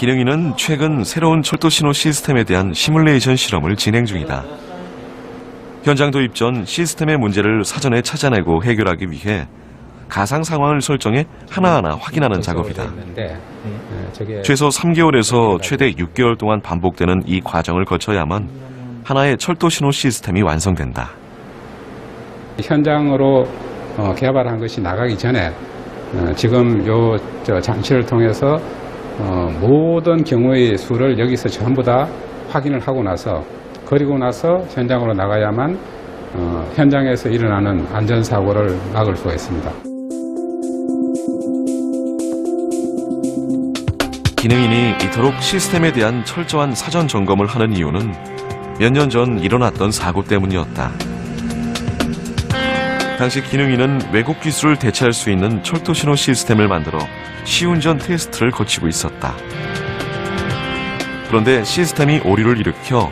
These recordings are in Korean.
기능이는 최근 새로운 철도 신호 시스템에 대한 시뮬레이션 실험을 진행 중이다. 현장 도입 전 시스템의 문제를 사전에 찾아내고 해결하기 위해 가상 상황을 설정해 하나하나 확인하는 작업이다. 최소 3개월에서 최대 6개월 동안 반복되는 이 과정을 거쳐야만 하나의 철도 신호 시스템이 완성된다. 현장으로 개발한 것이 나가기 전에 지금 저 장치를 통해서 모든 경우의 수를 여기서 전부 다 확인을 하고 나서 그리고 나서 현장으로 나가야만 현장에서 일어나는 안전사고를 막을 수가 있습니다. 기능인이 이토록 시스템에 대한 철저한 사전 점검을 하는 이유는 몇 년 전 일어났던 사고 때문이었다. 당시 기능인은 왜곡 기술을 대체할 수 있는 철도 신호 시스템을 만들어 시운전 테스트를 거치고 있었다. 그런데 시스템이 오류를 일으켜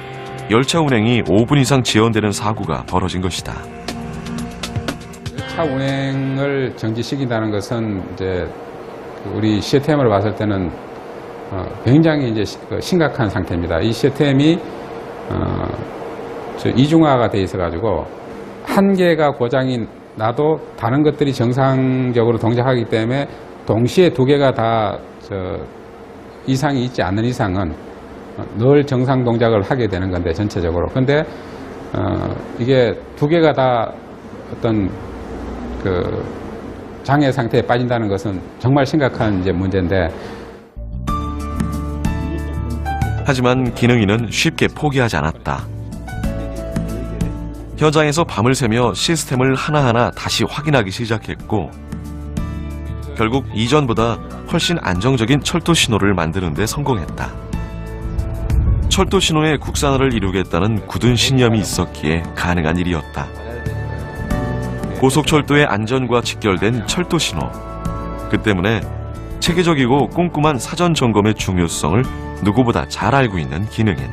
열차 운행이 5분 이상 지연되는 사고가 벌어진 것이다. 차 운행을 정지시킨다는 것은 이제 우리 시스템을 봤을 때는 굉장히 이제 심각한 상태입니다. 이 시스템이 이중화가 돼 있어가지고 한 개가 고장이 나도 다른 것들이 정상적으로 동작하기 때문에 동시에 두 개가 다 이상이 있지 않는 이상은 늘 정상 동작을 하게 되는 건데 전체적으로. 근데 이게 두 개가 다 어떤 그 장애 상태에 빠진다는 것은 정말 심각한 이제 문제인데. 하지만 기능인은 쉽게 포기하지 않았다. 현장에서 밤을 새며 시스템을 하나하나 다시 확인하기 시작했고 결국 이전보다 훨씬 안정적인 철도 신호를 만드는 데 성공했다. 철도 신호의 국산화를 이루겠다는 굳은 신념이 있었기에 가능한 일이었다. 고속철도의 안전과 직결된 철도 신호. 그 때문에 체계적이고 꼼꼼한 사전 점검의 중요성을 누구보다 잘 알고 있는 기능인.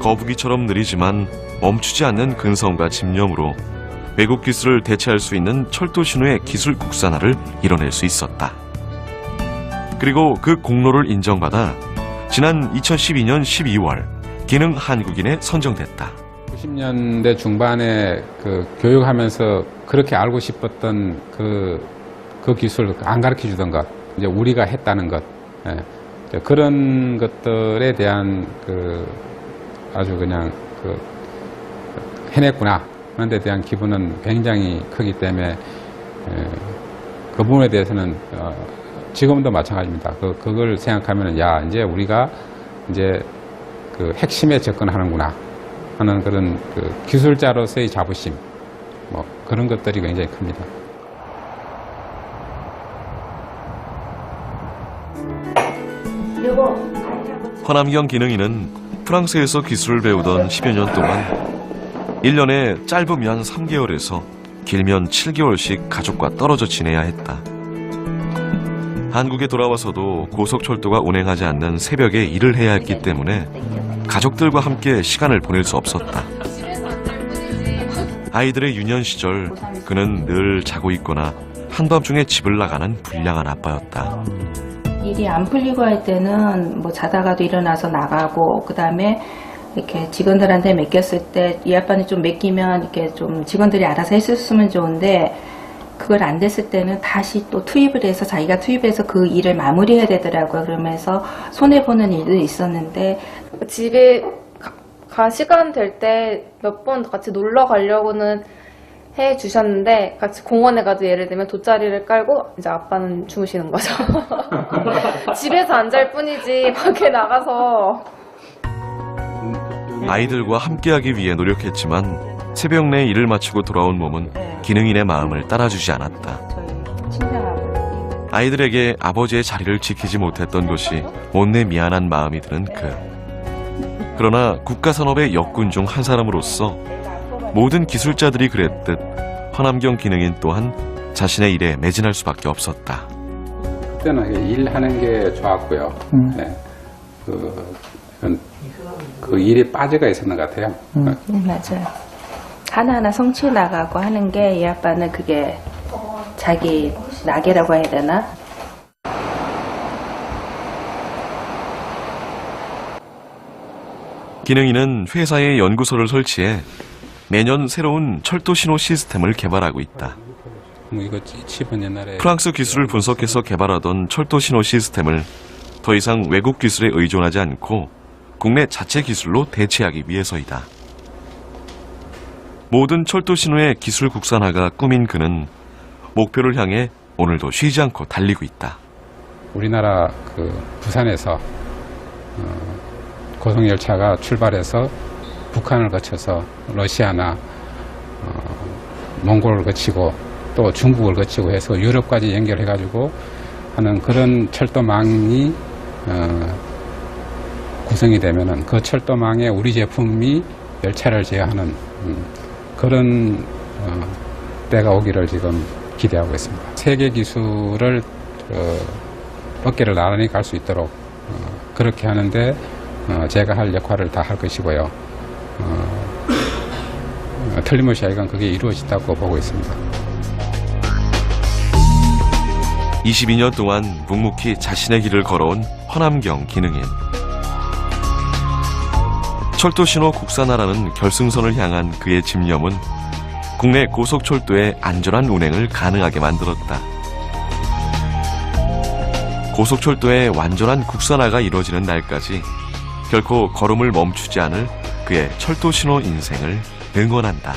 거북이처럼 느리지만 멈추지 않는 근성과 집념으로 왜곡 기술을 대체할 수 있는 철도 신호의 기술 국산화를 이뤄낼 수 있었다. 그리고 그 공로를 인정받아 지난 2012년 12월 기능 한국인에 선정됐다. 90년대 중반에 그 교육하면서 그렇게 알고 싶었던 그 기술 안 가르쳐 주던 것, 이제 우리가 했다는 것, 그런 것들에 대한 아주 그냥 해냈구나 그런 데 대한 기분은 굉장히 크기 때문에 그 부분에 대해서는 지금도 마찬가지입니다. 그걸 생각하면 이제 우리가 이제 그 핵심에 접근하는구나 하는 그런 기술자로서의 자부심, 뭐 그런 것들이 굉장히 큽니다. 허남경 기능인은 프랑스에서 기술을 배우던 10여 년 동안 1년에 짧으면 3개월에서 길면 7개월씩 가족과 떨어져 지내야 했다. 한국에 돌아와서도 고속철도가 운행하지 않는 새벽에 일을 해야 했기 때문에 가족들과 함께 시간을 보낼 수 없었다. 아이들의 유년 시절 그는 늘 자고 있거나 한밤중에 집을 나가는 불량한 아빠였다. 일이 안 풀리고 할 때는 뭐 자다가도 일어나서 나가고, 그 다음에 이렇게 직원들한테 맡겼을 때 이 아빠는 좀 맡기면 이렇게 좀 직원들이 알아서 했었으면 좋은데 그걸 안 됐을 때는 다시 또 투입을 해서 자기가 투입해서 그 일을 마무리해야 되더라고요. 그러면서 손해보는 일도 있었는데 집에 가 시간 될 때 몇 번 같이 놀러 가려고는 해 주셨는데 같이 공원에 가도 예를 들면 돗자리를 깔고 이제 아빠는 주무시는 거죠. 집에서 안 잘 뿐이지 밖에 나가서. 아이들과 함께하기 위해 노력했지만 새벽 내 일을 마치고 돌아온 몸은 기능인의 마음을 따라주지 않았다. 아이들에게 아버지의 자리를 지키지 못했던 것이 못내 미안한 마음이 드는 그. 그러나 국가산업의 역군 중 한 사람으로서 모든 기술자들이 그랬듯 허남경 기능인 또한 자신의 일에 매진할 수밖에 없었다. 그때는 일하는 게 좋았고요. 네. 그 일에 빠져가 있었는 것 같아요. 맞아요. 하나하나 성취해 나가고 하는 게 이 아빠는 그게 자기 낙이라고 해야 되나? 기능이는 회사에 연구소를 설치해 매년 새로운 철도 신호 시스템을 개발하고 있다. 뭐 이거 칩은 옛날에 프랑스 기술을 분석해서 개발하던 철도 신호 시스템을 더 이상 외국 기술에 의존하지 않고 국내 자체 기술로 대체하기 위해서이다. 모든 철도 신호의 기술 국산화가 꿈인 그는 목표를 향해 오늘도 쉬지 않고 달리고 있다. 우리나라 그 부산에서 고속열차가 출발해서 북한을 거쳐서 러시아나 몽골을 거치고 또 중국을 거치고 해서 유럽까지 연결해가지고 하는 그런 철도망이 구성이 되면은 그 철도망에 우리 제품이 열차를 제어하는 그런 때가 오기를 지금 기대하고 있습니다. 세계 기술을 어깨를 나란히 갈 수 있도록 그렇게 하는데 제가 할 역할을 다 할 것이고요. 틀림없이 하여간 그게 이루어진다고 보고 있습니다. 22년 동안 묵묵히 자신의 길을 걸어온 허남경 기능인. 철도 신호 국산화라는 결승선을 향한 그의 집념은 국내 고속철도의 안전한 운행을 가능하게 만들었다. 고속철도의 완전한 국산화가 이루어지는 날까지 결코 걸음을 멈추지 않을 그의 철도 신호 인생을 응원한다.